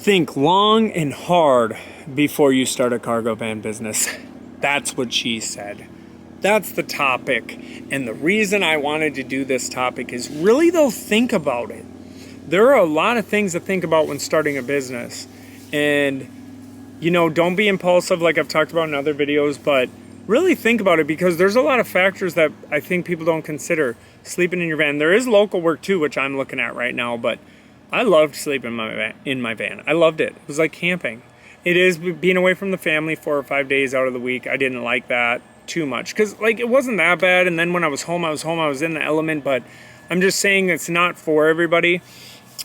Think long and hard before you start a cargo van business. That's what she said. That's the topic. And the reason I wanted to do this topic is really, though, think about it. There are a lot of things to think about when starting a business. And, don't be impulsive like I've talked about in other videos, but really think about it, because there's a lot of factors that I think people don't consider. Sleeping in your van. There is local work too, which I'm looking at right now, but I loved sleeping in my van. I loved it. It was like camping. It is being away from the family 4 or 5 days out of the week. I didn't like that too much, because it wasn't that bad. And then when I was home, I was in the element. But I'm just saying it's not for everybody.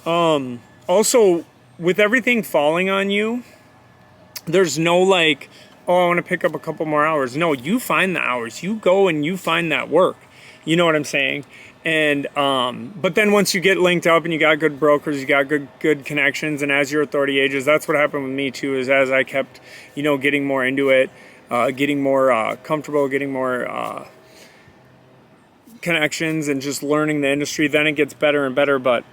Also, with everything falling on you, there's no oh, I want to pick up a couple more hours. No, you find the hours. You go and you find that work. You know what I'm saying? And but then once you get linked up and you got good brokers, you got good connections, and as your authority ages, that's what happened with me too. Is as I kept, getting more into it, getting more comfortable, getting more connections, and just learning the industry, then it gets better and better. But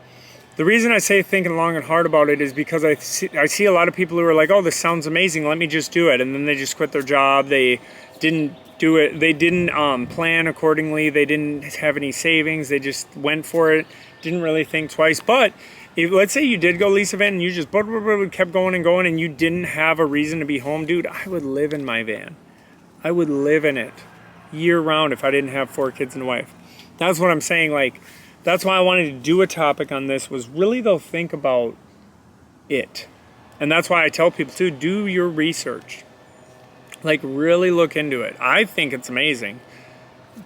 the reason I say thinking long and hard about it is because I see a lot of people who are like, oh, this sounds amazing, let me just do it, and then they just quit their job. They didn't do it. They didn't plan accordingly. They didn't have any savings. They just went for it. Didn't really think twice. But if, let's say you did go lease a van and you just kept going and going, and you didn't have a reason to be home, dude, I would live in my van. I would live in it year round if I didn't have 4 kids and a wife. That's what I'm saying. That's why I wanted to do a topic on this, was really, though, think about it. And that's why I tell people to do your research. Really look into it. I think it's amazing.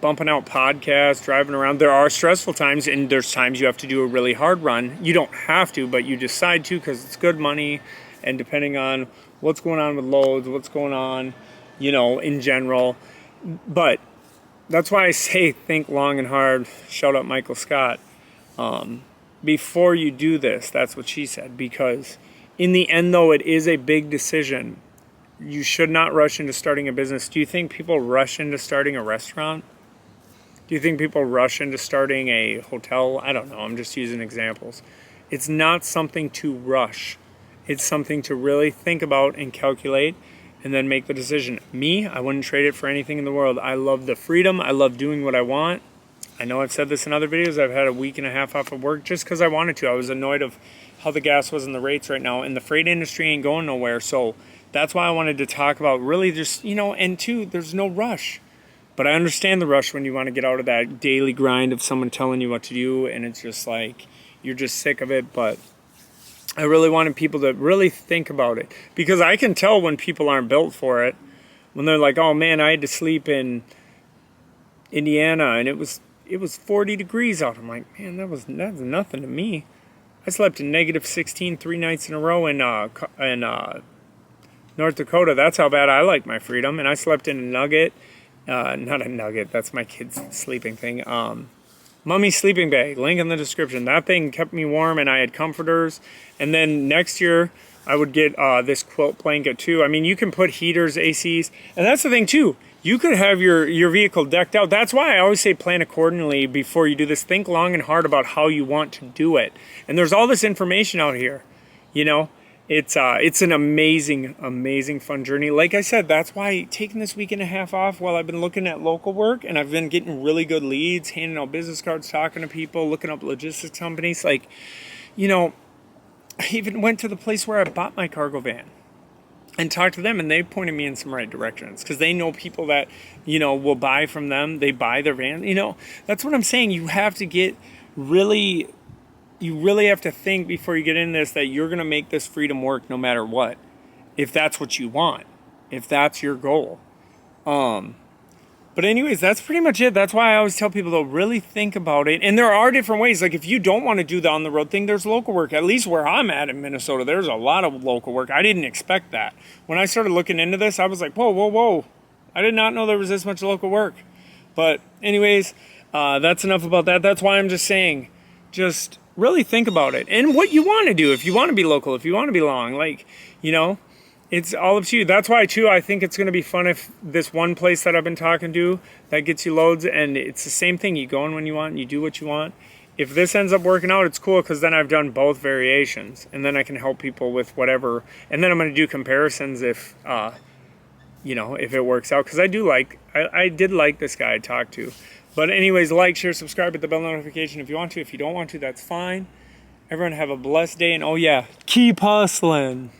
Bumping out podcasts, driving around. There are stressful times, and there's times you have to do a really hard run. You don't have to, but you decide to because it's good money, and depending on what's going on with loads, what's going on, in general. But that's why I say think long and hard. Shout out Michael Scott. Before you do this, that's what she said. Because in the end, though, it is a big decision. You should not rush into starting a business. Do you think people rush into starting a restaurant? Do you think people rush into starting a hotel? I don't know. I'm just using examples. It's not something to rush. It's something to really think about and calculate and then make the decision. Me, I wouldn't trade it for anything in the world. I love the freedom. I love doing what I want. I know I've said this in other videos. I've had a week and a half off of work just because I wanted to. I was annoyed of how the gas was and the rates right now. And the freight industry ain't going nowhere. So that's why I wanted to talk about really just, and two, there's no rush. But I understand the rush when you want to get out of that daily grind of someone telling you what to do, and it's just you're just sick of it. But I really wanted people to really think about it, because I can tell when people aren't built for it. When they're like, oh man, I had to sleep in Indiana and it was 40 degrees out. I'm like, man, that's nothing to me. I slept in -16 3 nights in a row in North Dakota. That's how bad I like my freedom. And I slept in a nugget. Not a nugget. That's my kid's sleeping thing. Mummy sleeping bag. Link in the description. That thing kept me warm, and I had comforters. And then next year, I would get this quilt blanket too. I mean, you can put heaters, ACs. And that's the thing too. You could have your vehicle decked out. That's why I always say plan accordingly before you do this. Think long and hard about how you want to do it. And there's all this information out here, It's an amazing fun journey. Like I said, that's why taking this week and a half off while I've been looking at local work, and I've been getting really good leads, handing out business cards, talking to people, looking up logistics companies. I even went to the place where I bought my cargo van and talked to them, and they pointed me in some right directions because they know people that, will buy from them. They buy their van. That's what I'm saying. You have to get really... You really have to think before you get in this that you're going to make this freedom work no matter what. If that's what you want. If that's your goal. But anyways, that's pretty much it. That's why I always tell people to really think about it. And there are different ways. If you don't want to do the on-the-road thing, there's local work. At least where I'm at in Minnesota, there's a lot of local work. I didn't expect that. When I started looking into this, I was like, whoa. I did not know there was this much local work. But anyways, that's enough about that. That's why I'm just saying, just... really think about it and what you want to do. If you want to be local, if you want to be long, it's all up to you. That's why too, I think it's going to be fun if this one place that I've been talking to that gets you loads, and it's the same thing. You go in when you want, and you do what you want, if this ends up working out, it's cool because then I've done both variations, and then I can help people with whatever. And then I'm going to do comparisons if, you know, if it works out. Because I did like this guy I talked to. But anyways, like, share, subscribe, hit the bell notification if you want to. If you don't want to, that's fine. Everyone have a blessed day, and oh yeah, keep hustling.